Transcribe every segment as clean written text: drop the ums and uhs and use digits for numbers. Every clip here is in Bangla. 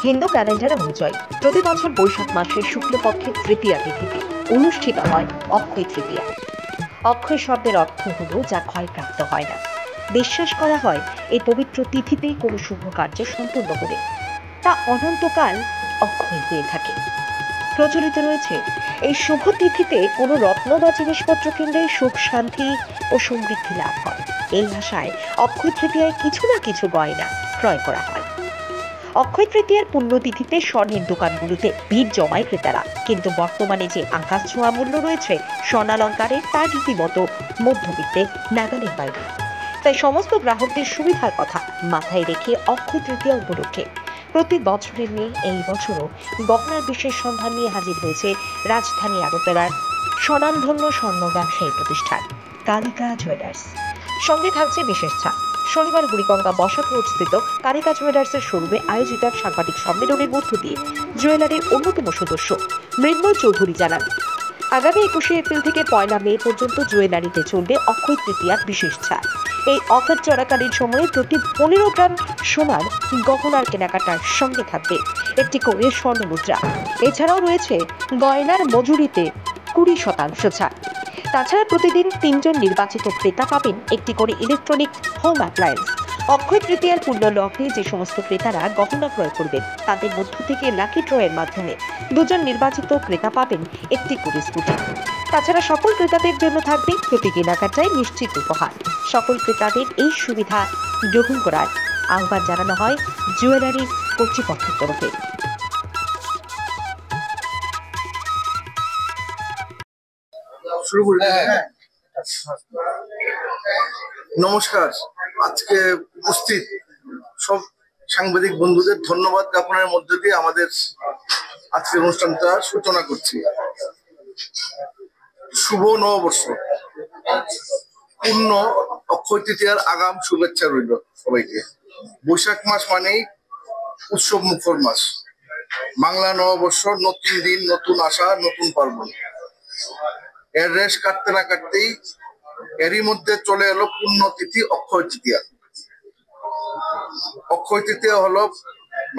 হিন্দু ক্যালেন্ডার অনুযায়ী প্রতি বছর বৈশাখ মাসের শুক্লপক্ষের তৃতীয়া তিথিতে অনুষ্ঠিত হয় অক্ষয় তৃতীয়া। অক্ষয় শব্দের অর্থ হল যা ক্ষয়প্রাপ্ত হয় না। বিশ্বাস করা হয় এই পবিত্র তিথিতেই কোনো শুভ কার্য সম্পূর্ণ করে তা অনন্তকাল অক্ষয় হয়ে থাকে। প্রচলিত রয়েছে এই শুভ তিথিতে কোনো রত্ন বা জিনিসপত্র কিনলে সুখ শান্তি ও সমৃদ্ধি লাভ হয়। এই আশায় অক্ষয় তৃতীয়ায় কিছু না কিছু গয়না ক্রয় করা হয়। অক্ষয় তৃতীয়ার পুণ্যতিথিতে স্বর্ণের দোকানগুলোতে ভিড় জমায় ক্রেতারা, কিন্তু বর্তমানে যে আকাশ ছোঁয়া মূল্য রয়েছে স্বর্ণালঙ্কারের তা রীতিমতো মধ্যবিত্তে নাগালের বাইরে। তাই সমস্ত গ্রাহকদের সুবিধার কথা মাথায় রেখে অক্ষয় তৃতীয়া উপলক্ষে প্রতি বছরের নিয়ে এই বছরও গহনার বিশেষ সন্ধান নিয়ে হাজির হয়েছে রাজধানী আগরতলার স্বনামধন্য স্বর্ণ ব্যবসায়ী প্রতিষ্ঠান কালিকা জুয়েলার্স। সঙ্গে থাকছে বিশেষ ছাড়। শনিবার বুড়িগঙ্গা বসাক রোড স্থিত কালিকা জুয়েলার্সের শোরুমে আয়োজিত এক সাংবাদিক সম্মেলনের মধ্য দিয়ে জুয়েলারির অন্যতম সদস্য মৃন্ময় চৌধুরী জানান, আগামী 21শে এপ্রিল থেকে 1 মে পর্যন্ত জুয়েলারিতে চলবে অক্ষয় তৃতীয়ার বিশেষ ছাড়। এই অফার চলাকালীন সময়ে প্রতি 15 গ্রাম সোনার গহনার কেনাকাটার সঙ্গে থাকবে একটি করে স্বর্ণ মুদ্রা। এছাড়াও রয়েছে গয়নার মজুরিতে 20% ছাড়। তাছাড়া প্রতিদিন 3 জন নির্বাচিত ক্রেতা পাবেন একটি করে ইলেকট্রনিক হোম অ্যাপ্লায়েন্স। অক্ষয় তৃতীয়ার পূর্ণ লগ্নে যে সমস্ত ক্রেতারা গহনা ক্রয় করবেন তাদের মধ্য থেকে লাকি ড্রয়ের মাধ্যমে 2 জন নির্বাচিত ক্রেতা পাবেন একটি করে স্কুটি। তাছাড়া সকল ক্রেতাদের জন্য থাকবে প্রতি কেনাকাটায় নিশ্চিত উপহার। সকল ক্রেতাদের এই সুবিধা গ্রহণ করার আহ্বান জানানো হয় জুয়েলারি কর্তৃপক্ষের তরফে। নমস্কার। আজকে উপস্থিত সব সাংবাদিক বন্ধুদের ধন্যবাদ জ্ঞাপনের মধ্যে দিয়ে আমাদের আজকের অনুষ্ঠানটা সূচনা করছি। শুভ নববর্ষ, পূর্ণ অক্ষয় তৃতীয়ার আগাম শুভেচ্ছা রইল সবাইকে। বৈশাখ মাস মানেই উৎসব মুখর মাস। বাংলা নববর্ষ, নতুন দিন, নতুন আশা, নতুন পার্বণ। এর রেশ কাটতে না কাটতেই এরই মধ্যে চলে এলো পুণ্যতিথি অক্ষয় তৃতীয়া। অক্ষয় তৃতীয়া হলো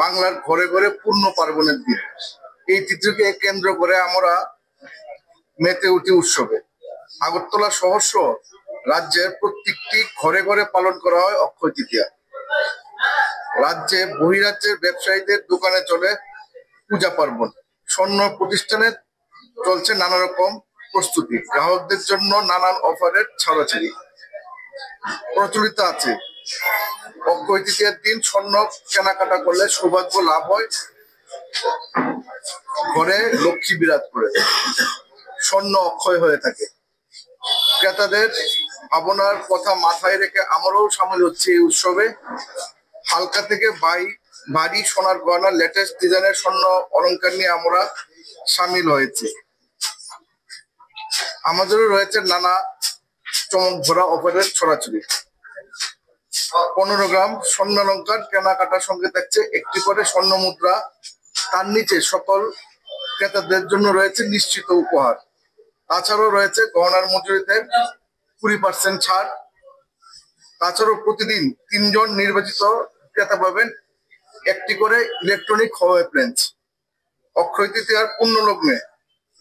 বাংলার ঘরে ঘরে পূর্ণ পার্বণের দিন। এই তিথিকে কেন্দ্র করে আমরা মেতে উঠি উৎসবে। আগরতলা শহর সহ রাজ্যের প্রত্যেকটি ঘরে ঘরে পালন করা হয় অক্ষয় তৃতীয়া। রাজ্যে বহিরাজ্যের ব্যবসায়ীদের দোকানে চলে পূজা পার্বণ। স্বর্ণ প্রতিষ্ঠানে চলছে নানা রকম প্রস্তুতি, গ্রাহকদের জন্য নানান অফারের ছাড়াছাড়ি প্রচলিত আছে। অক্ষয় তৃতীয়ার দিন স্বর্ণ কেনাকাটা করলে সৌভাগ্য লাভ হয়, ঘরে লক্ষ্মী বিরাজ করে, স্বর্ণ অক্ষয় হয়ে থাকে। ক্রেতাদের ভাবনার কথা মাথায় রেখে আমরাও সামিল হচ্ছি এই উৎসবে। হালকা থেকে ভারী সোনার গয়না, লেটেস্ট ডিজাইনের স্বর্ণ অলংকার নিয়ে আমরা সামিল হয়েছি। আমাদেরও রয়েছে নানা চমক ভরা অফারের ছড়াছড়ি। 15 গ্রাম স্বর্ণালঙ্কার কেনাকাটার সঙ্গে থাকছে একটি করে স্বর্ণ মুদ্রা। তার নিচে সকল ক্রেতাদের জন্য রয়েছে নিশ্চিত উপহার। তাছাড়াও রয়েছে গহনার মজুরিতে 20% ছাড়। তাছাড়াও প্রতিদিন 3 জন নির্বাচিত ক্রেতা পাবেন একটি করে ইলেকট্রনিক হোম অ্যাপ্লায়েন্স। অক্ষয় তৃতীয়ার পূর্ণ লগ্নে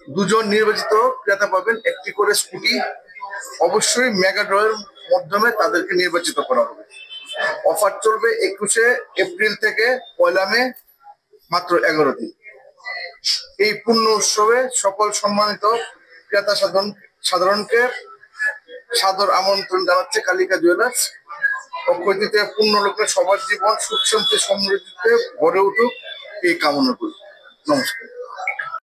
2 জন নির্বাচিত ক্রেতা পাবেন একটি করে স্কুটি। অবশ্যই মেগা ড্রয়ের মাধ্যমে তাদেরকে নির্বাচিত করা হবে। অফার চলবে 21শে এপ্রিল থেকে 1 মে, মাত্র 11 দিন। এই পূর্ণ উৎসবে সকল সম্মানিত ক্রেতা সাধারণকে সাদর আমন্ত্রণ জানাচ্ছে কালিকা জুয়েলার্স। অক্ষয় তৃতীয়া পূর্ণ লগ্নে সবার জীবন সুখ শান্তি সমৃদ্ধিতে ভরে উঠুক এই কামনা করি। নমস্কার।